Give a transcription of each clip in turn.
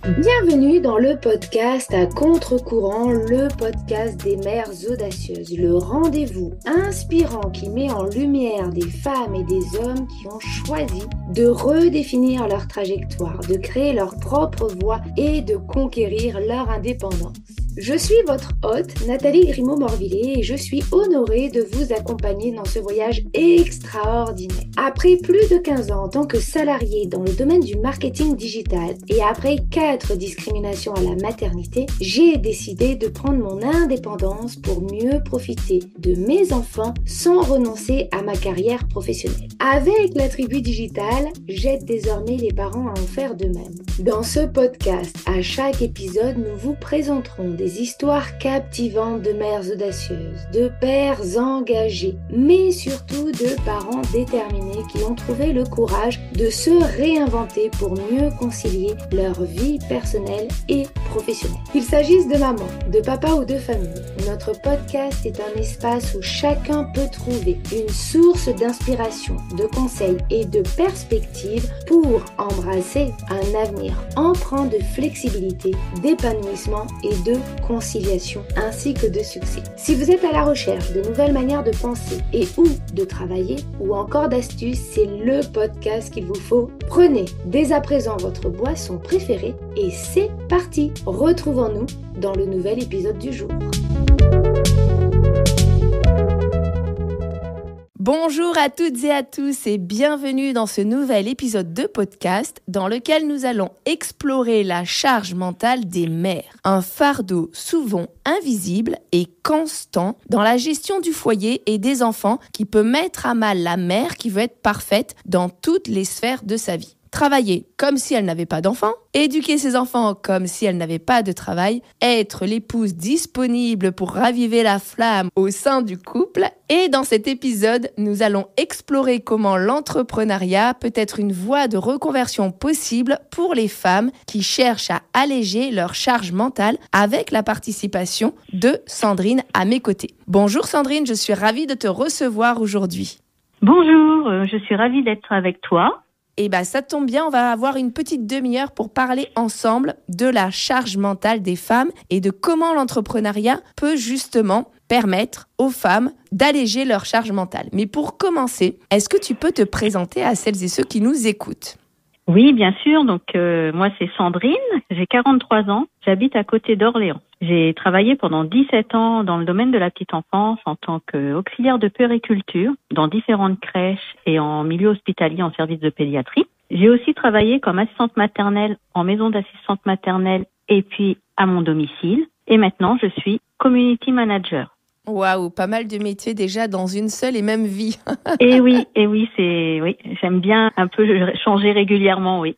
Bienvenue dans le podcast à contre-courant, le podcast des mères audacieuses, le rendez-vous inspirant qui met en lumière des femmes et des hommes qui ont choisi de redéfinir leur trajectoire, de créer leur propre voie et de conquérir leur indépendance. Je suis votre hôte, Nathalie Grimaud-Morvillet, et je suis honorée de vous accompagner dans ce voyage extraordinaire. Après plus de 15 ans en tant que salariée dans le domaine du marketing digital et après 4 discriminations à la maternité, j'ai décidé de prendre mon indépendance pour mieux profiter de mes enfants sans renoncer à ma carrière professionnelle. Avec la tribu digitale, j'aide désormais les parents à en faire de même. Dans ce podcast, à chaque épisode, nous vous présenterons des histoires captivantes de mères audacieuses, de pères engagés, mais surtout de parents déterminés qui ont trouvé le courage de se réinventer pour mieux concilier leur vie personnelle et professionnelle. Qu'il s'agisse de maman, de papa ou de famille, notre podcast est un espace où chacun peut trouver une source d'inspiration, de conseils et de perspectives pour embrasser un avenir empreint de flexibilité, d'épanouissement et de conciliation ainsi que de succès. Si vous êtes à la recherche de nouvelles manières de penser et ou de travailler ou encore d'astuces, c'est le podcast qu'il vous faut. Prenez dès à présent votre boisson préférée et c'est parti. Retrouvons-nous dans le nouvel épisode du jour. Bonjour à toutes et à tous et bienvenue dans ce nouvel épisode de podcast dans lequel nous allons explorer la charge mentale des mères. Un fardeau souvent invisible et constant dans la gestion du foyer et des enfants qui peut mettre à mal la mère qui veut être parfaite dans toutes les sphères de sa vie. Travailler comme si elle n'avait pas d'enfants, éduquer ses enfants comme si elle n'avait pas de travail, être l'épouse disponible pour raviver la flamme au sein du couple. Et dans cet épisode, nous allons explorer comment l'entrepreneuriat peut être une voie de reconversion possible pour les femmes qui cherchent à alléger leur charge mentale avec la participation de Sandrine à mes côtés. Bonjour Sandrine, je suis ravie de te recevoir aujourd'hui. Bonjour, je suis ravie d'être avec toi. Eh bien, ça tombe bien, on va avoir une petite demi-heure pour parler ensemble de la charge mentale des femmes et de comment l'entrepreneuriat peut justement permettre aux femmes d'alléger leur charge mentale. Mais pour commencer, est-ce que tu peux te présenter à celles et ceux qui nous écoutent ? Oui, bien sûr. Donc, moi, c'est Sandrine. J'ai 43 ans. J'habite à côté d'Orléans. J'ai travaillé pendant 17 ans dans le domaine de la petite enfance en tant qu'auxiliaire de puériculture dans différentes crèches et en milieu hospitalier en service de pédiatrie. J'ai aussi travaillé comme assistante maternelle en maison d'assistante maternelle et puis à mon domicile. Et maintenant, je suis community manager. Waouh, pas mal de métiers déjà dans une seule et même vie. Oui, j'aime bien un peu changer régulièrement, oui.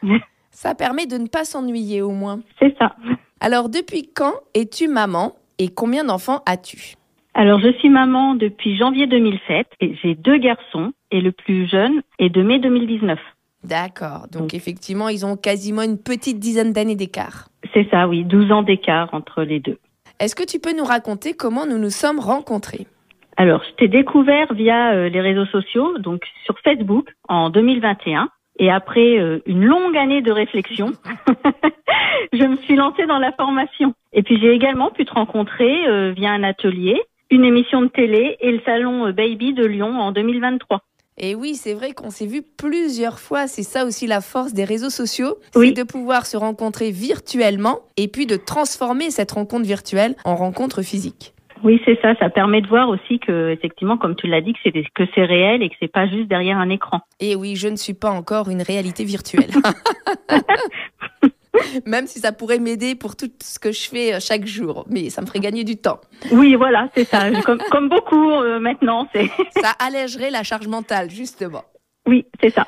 Ça permet de ne pas s'ennuyer au moins. C'est ça. Alors, depuis quand es-tu maman et combien d'enfants as-tu ? Alors, je suis maman depuis janvier 2007 et j'ai 2 garçons et le plus jeune est de mai 2019. D'accord, donc effectivement, ils ont quasiment une petite dizaine d'années d'écart. C'est ça, oui, 12 ans d'écart entre les deux. Est-ce que tu peux nous raconter comment nous nous sommes rencontrés ? Alors, je t'ai découvert via les réseaux sociaux, donc sur Facebook en 2021. Et après une longue année de réflexion, je me suis lancée dans la formation. Et puis, j'ai également pu te rencontrer via un atelier, une émission de télé et le salon Baby de Lyon en 2023. Et oui, c'est vrai qu'on s'est vu plusieurs fois. C'est ça aussi la force des réseaux sociaux. Oui. C'est de pouvoir se rencontrer virtuellement et puis de transformer cette rencontre virtuelle en rencontre physique. Oui, c'est ça. Ça permet de voir aussi que, effectivement, comme tu l'as dit, que c'est réel et que c'est pas juste derrière un écran. Et oui, je ne suis pas encore une réalité virtuelle. Même si ça pourrait m'aider pour tout ce que je fais chaque jour. Mais ça me ferait gagner du temps. Oui, voilà, c'est ça. Comme beaucoup maintenant. Ça allégerait la charge mentale, justement. Oui, c'est ça.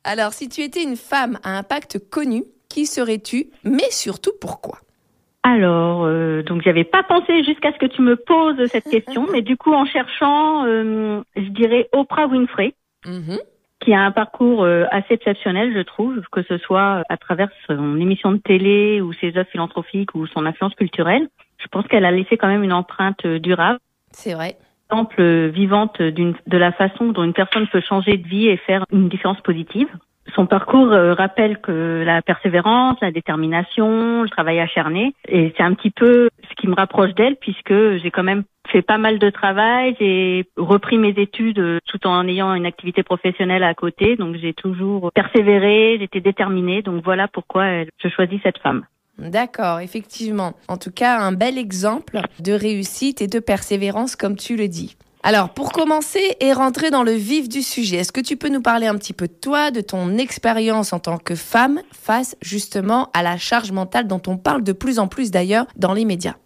Alors, si tu étais une femme à impact connu, qui serais-tu ? Mais surtout, pourquoi ? Alors, donc j'avais pas pensé jusqu'à ce que tu me poses cette question, mais du coup, en cherchant, je dirais Oprah Winfrey. Qui a un parcours assez exceptionnel, je trouve, que ce soit à travers son émission de télé ou ses œuvres philanthropiques ou son influence culturelle. Je pense qu'elle a laissé quand même une empreinte durable. C'est vrai. Exemple vivante de la façon dont une personne peut changer de vie et faire une différence positive. Son parcours rappelle que la persévérance, la détermination, le travail acharné. Et c'est un petit peu ce qui me rapproche d'elle puisque j'ai quand même fait pas mal de travail. J'ai repris mes études tout en ayant une activité professionnelle à côté. Donc j'ai toujours persévéré, j'étais déterminée. Donc voilà pourquoi je choisis cette femme. D'accord, effectivement. En tout cas, un bel exemple de réussite et de persévérance, comme tu le dis. Alors, pour commencer et rentrer dans le vif du sujet, est-ce que tu peux nous parler un petit peu de toi, de ton expérience en tant que femme face justement à la charge mentale dont on parle de plus en plus d'ailleurs dans les médias?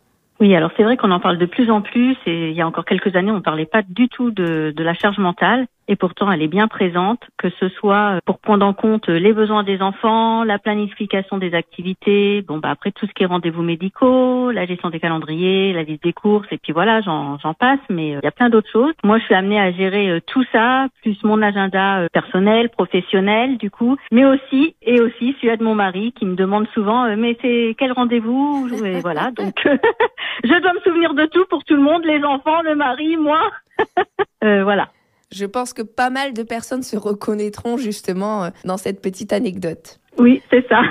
Oui, alors c'est vrai qu'on en parle de plus en plus et il y a encore quelques années, on ne parlait pas du tout de la charge mentale. Et pourtant, elle est bien présente, que ce soit pour prendre en compte les besoins des enfants, la planification des activités, après tout ce qui est rendez-vous médicaux, la gestion des calendriers, la liste des courses, et puis voilà, j'en passe, mais il y a plein d'autres choses. Moi, je suis amenée à gérer tout ça, plus mon agenda personnel, professionnel, du coup, mais aussi celui de mon mari qui me demande souvent, mais c'est quel rendez-vous? Et voilà, donc je dois me souvenir de tout pour tout le monde, les enfants, le mari, moi, voilà. Je pense que pas mal de personnes se reconnaîtront justement dans cette petite anecdote. Oui, c'est ça.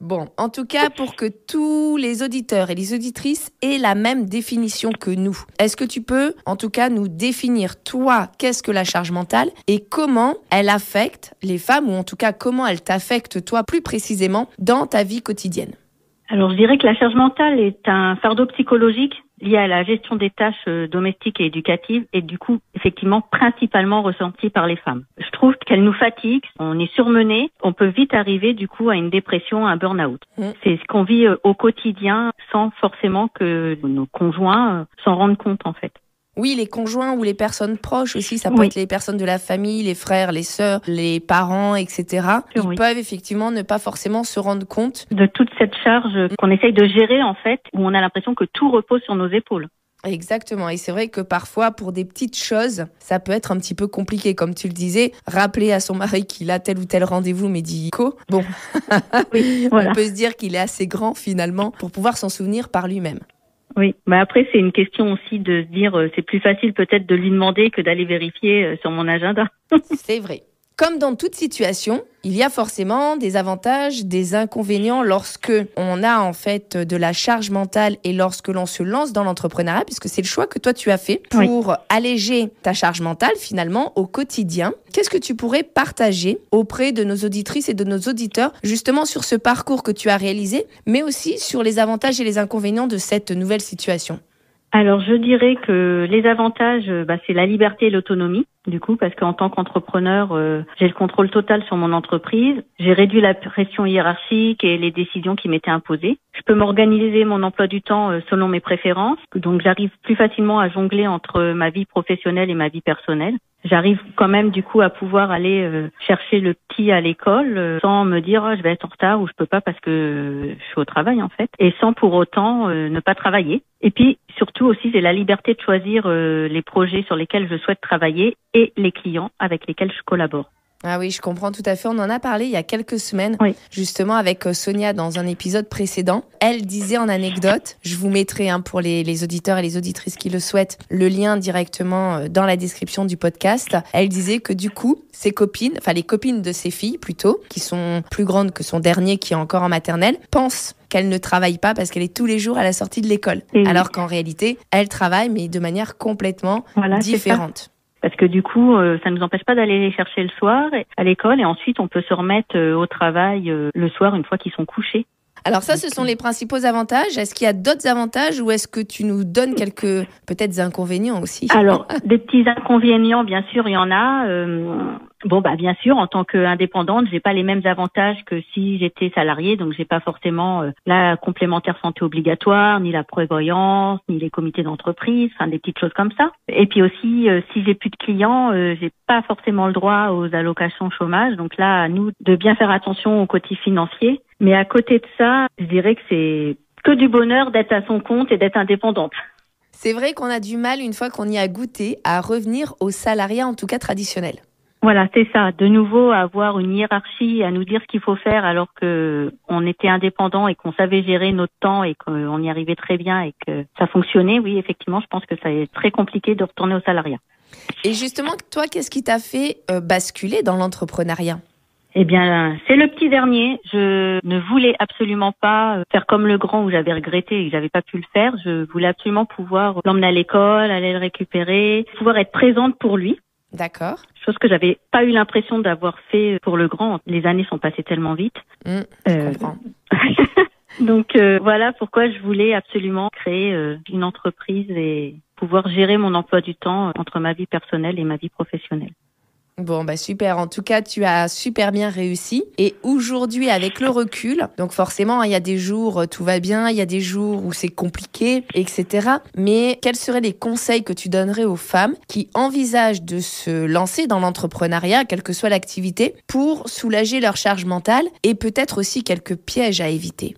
Bon, en tout cas, pour que tous les auditeurs et les auditrices aient la même définition que nous, est-ce que tu peux, en tout cas, nous définir, toi, qu'est-ce que la charge mentale et comment elle affecte les femmes, ou en tout cas, comment elle t'affecte, toi, plus précisément, dans ta vie quotidienne? Alors, je dirais que la charge mentale est un fardeau psychologique lié à la gestion des tâches domestiques et éducatives et du coup, effectivement, principalement ressenti par les femmes. Je trouve qu'elle nous fatigue, on est surmené, on peut vite arriver du coup à une dépression, à un burn-out. C'est ce qu'on vit au quotidien sans forcément que nos conjoints s'en rendent compte en fait. Oui, les conjoints ou les personnes proches aussi, ça peut être les personnes de la famille, les frères, les sœurs, les parents, etc. Ils peuvent effectivement ne pas forcément se rendre compte de toute cette charge qu'on essaye de gérer en fait, où on a l'impression que tout repose sur nos épaules. Exactement, et c'est vrai que parfois pour des petites choses, ça peut être un petit peu compliqué, comme tu le disais, rappeler à son mari qu'il a tel ou tel rendez-vous médical. Bon, oui, voilà. On peut se dire qu'il est assez grand finalement pour pouvoir s'en souvenir par lui-même. Oui, mais après c'est une question aussi de se dire c'est plus facile peut-être de lui demander que d'aller vérifier sur mon agenda. C'est vrai. Comme dans toute situation, il y a forcément des avantages, des inconvénients lorsque on a en fait de la charge mentale et lorsque l'on se lance dans l'entrepreneuriat, puisque c'est le choix que toi tu as fait pour alléger ta charge mentale finalement au quotidien. Qu'est-ce que tu pourrais partager auprès de nos auditrices et de nos auditeurs justement sur ce parcours que tu as réalisé, mais aussi sur les avantages et les inconvénients de cette nouvelle situation? Alors, je dirais que les avantages, c'est la liberté et l'autonomie, du coup, parce qu'en tant qu'entrepreneur, j'ai le contrôle total sur mon entreprise. J'ai réduit la pression hiérarchique et les décisions qui m'étaient imposées. Je peux m'organiser mon emploi du temps selon mes préférences. Donc, j'arrive plus facilement à jongler entre ma vie professionnelle et ma vie personnelle. J'arrive quand même, du coup, à pouvoir aller chercher le petit à l'école sans me dire je vais être en retard ou je peux pas parce que je suis au travail, en fait. Et sans pour autant ne pas travailler. Et puis, surtout aussi, j'ai la liberté de choisir les projets sur lesquels je souhaite travailler et les clients avec lesquels je collabore. Ah oui, je comprends tout à fait. On en a parlé il y a quelques semaines, justement avec Sonia dans un épisode précédent. Elle disait en anecdote, je vous mettrai pour les auditeurs et les auditrices qui le souhaitent, le lien directement dans la description du podcast. Elle disait que du coup, ses copines, enfin les copines de ses filles plutôt, qui sont plus grandes que son dernier qui est encore en maternelle, pensent qu'elle ne travaille pas parce qu'elle est tous les jours à la sortie de l'école. Alors qu'en réalité, elle travaille mais de manière complètement différente. Parce que du coup, ça ne nous empêche pas d'aller les chercher le soir à l'école et ensuite on peut se remettre au travail le soir une fois qu'ils sont couchés. Alors ça, ce sont les principaux avantages. Est-ce qu'il y a d'autres avantages ou est-ce que tu nous donnes quelques peut-être inconvénients aussi? Alors, des petits inconvénients, bien sûr, il y en a. Bien sûr, en tant qu'indépendante, j'ai pas les mêmes avantages que si j'étais salariée, donc j'ai pas forcément la complémentaire santé obligatoire, ni la prévoyance, ni les comités d'entreprise, enfin des petites choses comme ça. Et puis aussi, si j'ai plus de clients, j'ai pas forcément le droit aux allocations chômage. Donc là, à nous de bien faire attention aux côtés financiers. Mais à côté de ça, je dirais que c'est que du bonheur d'être à son compte et d'être indépendante. C'est vrai qu'on a du mal, une fois qu'on y a goûté, à revenir au salariat, en tout cas traditionnel. Voilà, c'est ça. De nouveau, avoir une hiérarchie, à nous dire ce qu'il faut faire alors que on était indépendant et qu'on savait gérer notre temps et qu'on y arrivait très bien et que ça fonctionnait. Oui, effectivement, je pense que ça est très compliqué de retourner au salariat. Et justement, toi, qu'est-ce qui t'a fait basculer dans l'entrepreneuriat ? Eh bien, c'est le petit dernier. Je ne voulais absolument pas faire comme le grand où j'avais regretté et que j'avais pas pu le faire. Je voulais absolument pouvoir l'emmener à l'école, aller le récupérer, pouvoir être présente pour lui. D'accord. Chose que j'avais pas eu l'impression d'avoir fait pour le grand. Les années sont passées tellement vite. Je comprends. Donc voilà pourquoi je voulais absolument créer une entreprise et pouvoir gérer mon emploi du temps entre ma vie personnelle et ma vie professionnelle. Bon, super. En tout cas, tu as super bien réussi. Et aujourd'hui, avec le recul, donc forcément, il y a des jours, tout va bien, il y a des jours où c'est compliqué, etc. Mais quels seraient les conseils que tu donnerais aux femmes qui envisagent de se lancer dans l'entrepreneuriat, quelle que soit l'activité, pour soulager leur charge mentale et peut-être aussi quelques pièges à éviter?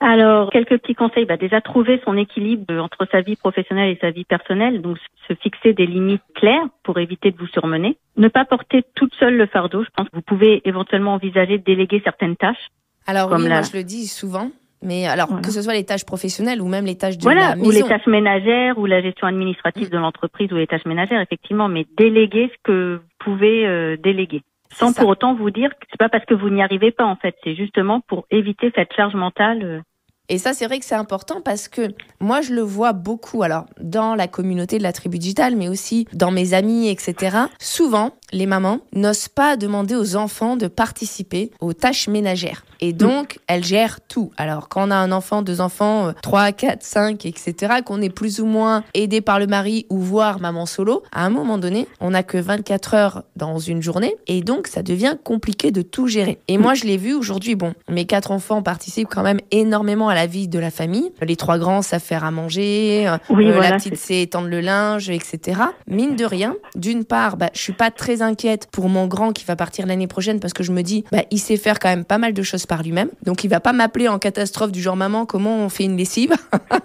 Alors, quelques petits conseils. Déjà, trouver son équilibre entre sa vie professionnelle et sa vie personnelle. Donc, se fixer des limites claires pour éviter de vous surmener. Ne pas porter toute seule le fardeau. Je pense que vous pouvez éventuellement envisager de déléguer certaines tâches. Alors oui, moi je le dis souvent. Mais alors, Voilà. que ce soit les tâches professionnelles ou même les tâches de la maison. Ou les tâches ménagères, ou la gestion administrative de l'entreprise, ou les tâches ménagères, effectivement. Mais déléguer ce que vous pouvez déléguer. Sans pour autant vous dire que c'est pas parce que vous n'y arrivez pas, en fait. C'est justement pour éviter cette charge mentale. Et ça, c'est vrai que c'est important parce que moi, je le vois beaucoup, alors, dans la communauté de la tribu digitale, mais aussi dans mes amis, etc. Souvent, les mamans n'osent pas demander aux enfants de participer aux tâches ménagères. Et donc, elles gèrent tout. Alors, quand on a un enfant, 2 enfants, 3, 4, 5, etc., qu'on est plus ou moins aidé par le mari ou voire maman solo, à un moment donné, on n'a que 24 heures dans une journée. Et donc, ça devient compliqué de tout gérer. Et moi, je l'ai vu aujourd'hui. Bon, mes 4 enfants participent quand même énormément à la vie de la famille. Les 3 grands savent faire à manger. La petite sait étendre le linge, etc. Mine de rien, d'une part, je suis pas très inquiète pour mon grand qui va partir l'année prochaine parce que je me dis, il sait faire quand même pas mal de choses par lui-même. Donc, il va pas m'appeler en catastrophe du genre, maman, comment on fait une lessive?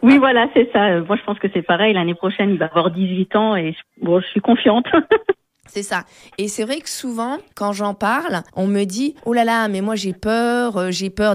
Oui, voilà, c'est ça. Moi, je pense que c'est pareil. L'année prochaine, il va avoir 18 ans et je suis confiante. C'est ça. Et c'est vrai que souvent, quand j'en parle, on me dit « Oh là là, mais moi j'ai peur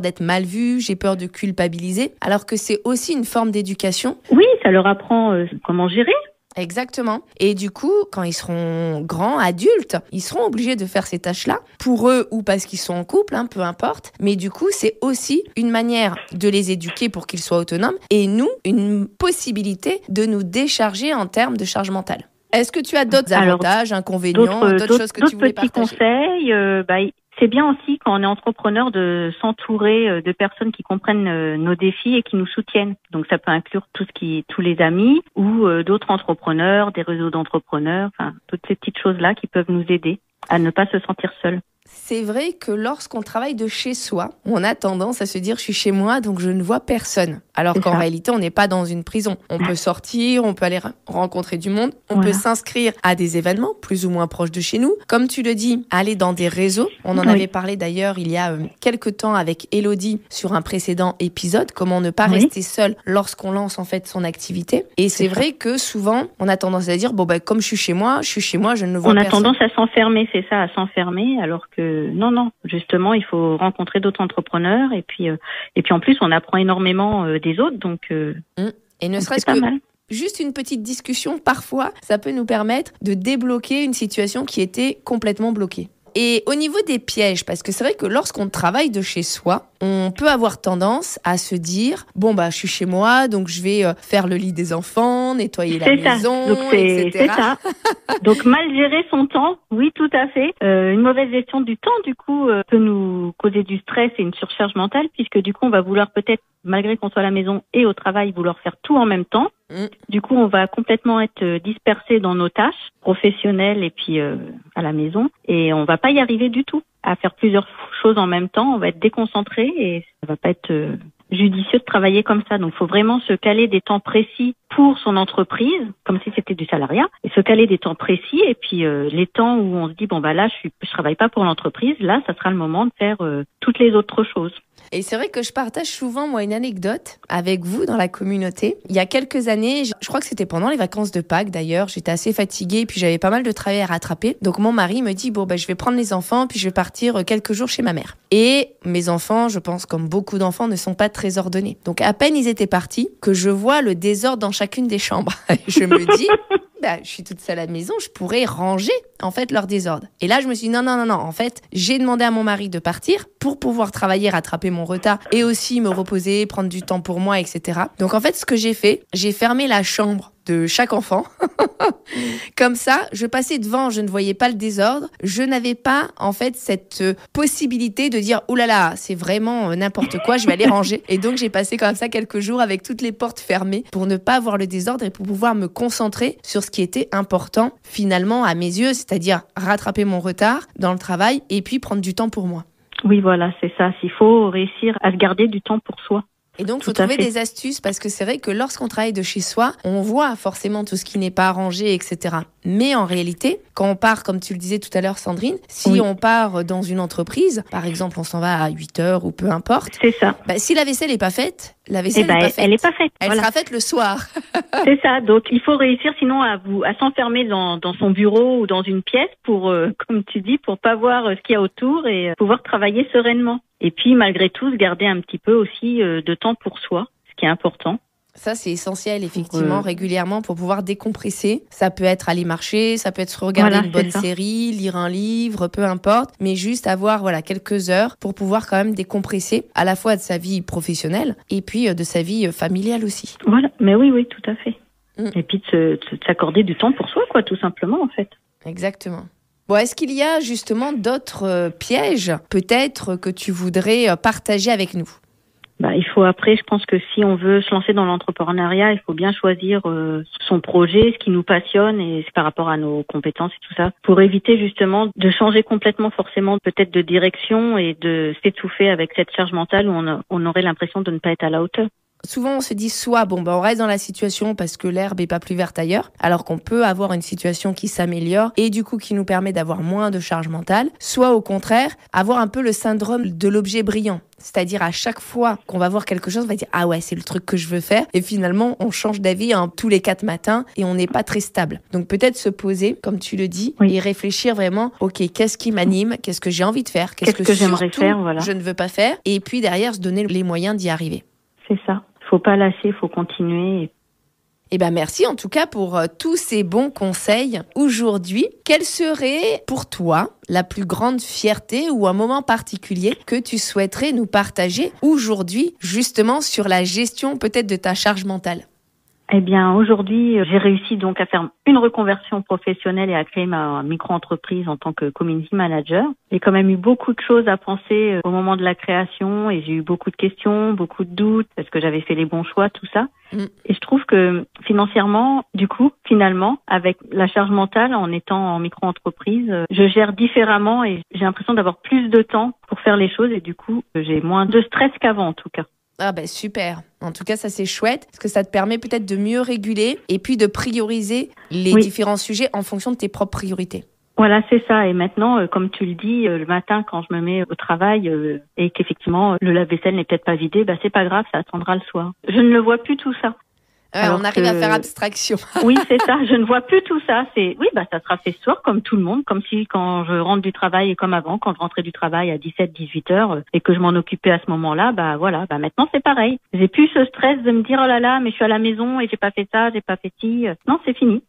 d'être mal vue, j'ai peur de culpabiliser », alors que c'est aussi une forme d'éducation. Oui, ça leur apprend comment gérer. Exactement. Et du coup, quand ils seront grands, adultes, ils seront obligés de faire ces tâches-là, pour eux ou parce qu'ils sont en couple, peu importe. Mais du coup, c'est aussi une manière de les éduquer pour qu'ils soient autonomes et nous, une possibilité de nous décharger en termes de charge mentale. Est-ce que tu as d'autres avantages, inconvénients, d'autres choses que tu voulais partager? D'autres petits conseils, c'est bien aussi quand on est entrepreneur de s'entourer de personnes qui comprennent nos défis et qui nous soutiennent. Donc ça peut inclure tous les amis ou d'autres entrepreneurs, des réseaux d'entrepreneurs, toutes ces petites choses-là qui peuvent nous aider à ne pas se sentir seul. C'est vrai que lorsqu'on travaille de chez soi, on a tendance à se dire « je suis chez moi, donc je ne vois personne ». Alors qu'en réalité, on n'est pas dans une prison. On peut sortir, on peut aller rencontrer du monde, on peut s'inscrire à des événements plus ou moins proches de chez nous. Comme tu le dis, aller dans des réseaux. On en avait parlé d'ailleurs il y a quelques temps avec Elodie sur un précédent épisode, comment ne pas rester seul lorsqu'on lance en fait son activité. Et c'est vrai que souvent, on a tendance à dire « comme je suis chez moi, je ne vois personne ». On a tendance à s'enfermer, c'est ça, à s'enfermer, alors que non, justement, il faut rencontrer d'autres entrepreneurs et puis en plus, on apprend énormément des autres, donc et ne serait-ce que juste une petite discussion, parfois, ça peut nous permettre de débloquer une situation qui était complètement bloquée. Et au niveau des pièges, parce que c'est vrai que lorsqu'on travaille de chez soi, on peut avoir tendance à se dire « je suis chez moi, donc je vais faire le lit des enfants, nettoyer la maison, etc. » C'est ça. Donc mal gérer son temps, oui, tout à fait. Une mauvaise gestion du temps, du coup, peut nous causer du stress et une surcharge mentale, puisque du coup, on va vouloir peut-être, malgré qu'on soit à la maison et au travail, vouloir faire tout en même temps. Du coup, on va complètement être dispersé dans nos tâches professionnelles et puis à la maison, et on va pas y arriver du tout à faire plusieurs choses en même temps. On va être déconcentré et ça va pas être judicieux de travailler comme ça. Donc, il faut vraiment se caler des temps précis pour son entreprise, comme si c'était du salariat, et se caler des temps précis. Et puis, les temps où on se dit, là, je travaille pas pour l'entreprise, là, ça sera le moment de faire toutes les autres choses. Et c'est vrai que je partage souvent, moi, une anecdote avec vous dans la communauté. Il y a quelques années, je crois que c'était pendant les vacances de Pâques d'ailleurs, j'étais assez fatiguée, puis j'avais pas mal de travail à rattraper. Donc mon mari me dit, je vais prendre les enfants, puis je vais partir quelques jours chez ma mère. Et mes enfants, je pense comme beaucoup d'enfants, ne sont pas très ordonnés. Donc à peine ils étaient partis, que je vois le désordre dans chacune des chambres. Et je me dis, je suis toute seule à la maison, je pourrais ranger en fait leur désordre. Et là, je me suis dit non. En fait, j'ai demandé à mon mari de partir pour pouvoir travailler, rattraper mon retard et aussi me reposer, prendre du temps pour moi, etc. Donc en fait, ce que j'ai fait, j'ai fermé la chambre de chaque enfant. Comme ça, je passais devant, je ne voyais pas le désordre. Je n'avais pas, en fait, cette possibilité de dire « Oh là là, c'est vraiment n'importe quoi, je vais aller ranger ». Et donc, j'ai passé comme ça quelques jours avec toutes les portes fermées pour ne pas voir le désordre et pour pouvoir me concentrer sur ce qui était important, finalement, à mes yeux, c'est-à-dire rattraper mon retard dans le travail et puis prendre du temps pour moi. Oui, voilà, c'est ça. Il faut réussir à se garder du temps pour soi. Et donc, il faut trouver des astuces parce que c'est vrai que lorsqu'on travaille de chez soi, on voit forcément tout ce qui n'est pas arrangé, etc. Mais en réalité, quand on part, comme tu le disais tout à l'heure, Sandrine, si on part dans une entreprise, par exemple, on s'en va à 8h ou peu importe. C'est ça. Si la vaisselle n'est pas faite, la vaisselle n'est pas faite. Elle n'est pas faite. Elle sera faite le soir. C'est ça. Donc, il faut réussir sinon à s'enfermer dans son bureau ou dans une pièce pour, comme tu dis, pour pas voir ce qu'il y a autour et pouvoir travailler sereinement. Et puis, malgré tout, se garder un petit peu aussi de temps pour soi, ce qui est important. Ça, c'est essentiel, effectivement, régulièrement pour pouvoir décompresser. Ça peut être aller marcher, ça peut être regarder une bonne série, lire un livre, peu importe. Mais juste avoir quelques heures pour pouvoir quand même décompresser à la fois de sa vie professionnelle et puis de sa vie familiale aussi. Voilà, mais oui, tout à fait. Et puis de s'accorder du temps pour soi, quoi, tout simplement, en fait. Exactement. Bon, est-ce qu'il y a justement d'autres pièges, peut-être, que tu voudrais partager avec nous ? Il faut après, je pense que si on veut se lancer dans l'entrepreneuriat, il faut bien choisir son projet, ce qui nous passionne et c'est par rapport à nos compétences et tout ça, pour éviter justement de changer complètement forcément peut-être de direction et de s'étouffer avec cette charge mentale où on aurait l'impression de ne pas être à la hauteur. Souvent, on se dit soit on reste dans la situation parce que l'herbe est pas plus verte ailleurs, alors qu'on peut avoir une situation qui s'améliore et du coup qui nous permet d'avoir moins de charge mentale, soit au contraire, avoir un peu le syndrome de l'objet brillant. C'est-à-dire à chaque fois qu'on va voir quelque chose, on va dire « Ah ouais, c'est le truc que je veux faire ». Et finalement, on change d'avis tous les 4 matins et on n'est pas très stable. Donc peut-être se poser, comme tu le dis, et réfléchir vraiment « Ok, qu'est-ce qui m'anime ? Qu'est-ce que j'ai envie de faire ? Qu'est-ce que j'aimerais faire, je ne veux pas faire ?» Et puis derrière, se donner les moyens d'y arriver. C'est ça. Faut pas lâcher, faut continuer. Merci en tout cas pour tous ces bons conseils. Aujourd'hui, quelle serait pour toi la plus grande fierté ou un moment particulier que tu souhaiterais nous partager aujourd'hui, justement sur la gestion peut-être de ta charge mentale ? Aujourd'hui, j'ai réussi donc à faire une reconversion professionnelle et à créer ma micro-entreprise en tant que community manager. J'ai quand même eu beaucoup de choses à penser au moment de la création et j'ai eu beaucoup de questions, beaucoup de doutes, est-ce que j'avais fait les bons choix, tout ça. Et je trouve que financièrement, du coup, finalement, avec la charge mentale, en étant en micro-entreprise, je gère différemment et j'ai l'impression d'avoir plus de temps pour faire les choses et du coup, j'ai moins de stress qu'avant en tout cas. Super. En tout cas, ça c'est chouette parce que ça te permet peut-être de mieux réguler et puis de prioriser les différents sujets en fonction de tes propres priorités. Voilà, c'est ça. Et maintenant, comme tu le dis, le matin quand je me mets au travail et qu'effectivement le lave-vaisselle n'est peut-être pas vidé, c'est pas grave, ça attendra le soir. Je ne le vois plus tout ça. On arrive à faire abstraction. Oui, c'est ça. Je ne vois plus tout ça. Ça sera fait ce soir comme tout le monde, comme si quand je rentre du travail et comme avant, quand je rentrais du travail à 17-18 heures et que je m'en occupais à ce moment-là, maintenant c'est pareil. J'ai plus ce stress de me dire oh là là, mais je suis à la maison et j'ai pas fait ça, j'ai pas fait ci. Non, c'est fini.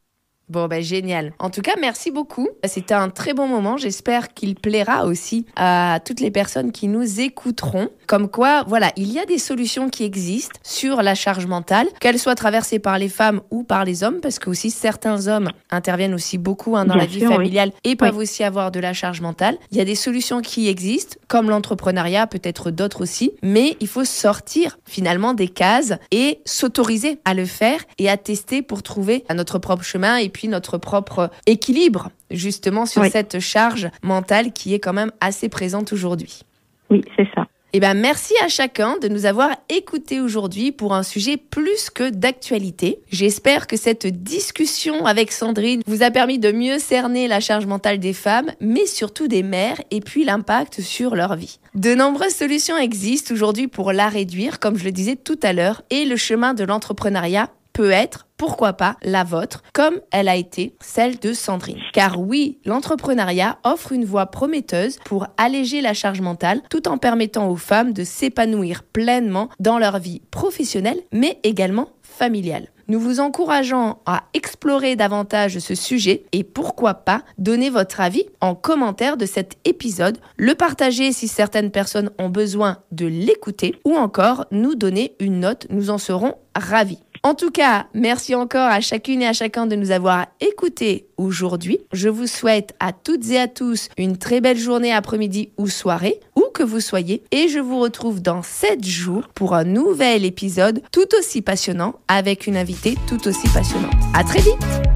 Génial. En tout cas, merci beaucoup. C'était un très bon moment. J'espère qu'il plaira aussi à toutes les personnes qui nous écouteront. Comme quoi, il y a des solutions qui existent sur la charge mentale, qu'elles soient traversées par les femmes ou par les hommes, parce que aussi certains hommes interviennent aussi beaucoup dans la vie familiale et peuvent aussi avoir de la charge mentale. Il y a des solutions qui existent, comme l'entrepreneuriat, peut-être d'autres aussi, mais il faut sortir finalement des cases et s'autoriser à le faire et à tester pour trouver notre propre chemin et puis notre propre équilibre justement sur cette charge mentale qui est quand même assez présente aujourd'hui. Oui, c'est ça. Merci à chacun de nous avoir écoutés aujourd'hui pour un sujet plus que d'actualité. J'espère que cette discussion avec Sandrine vous a permis de mieux cerner la charge mentale des femmes, mais surtout des mères et puis l'impact sur leur vie. De nombreuses solutions existent aujourd'hui pour la réduire, comme je le disais tout à l'heure, et le chemin de l'entrepreneuriat peut être, pourquoi pas, la vôtre, comme elle a été celle de Sandrine. Car oui, l'entrepreneuriat offre une voie prometteuse pour alléger la charge mentale, tout en permettant aux femmes de s'épanouir pleinement dans leur vie professionnelle, mais également familiale. nous vous encourageons à explorer davantage ce sujet et pourquoi pas donner votre avis en commentaire de cet épisode, le partager si certaines personnes ont besoin de l'écouter ou encore nous donner une note, nous en serons ravis. En tout cas, merci encore à chacune et à chacun de nous avoir écoutés aujourd'hui. Je vous souhaite à toutes et à tous une très belle journée, après-midi ou soirée, où que vous soyez. Et je vous retrouve dans 7 jours pour un nouvel épisode tout aussi passionnant avec une invitée tout aussi passionnante. À très vite!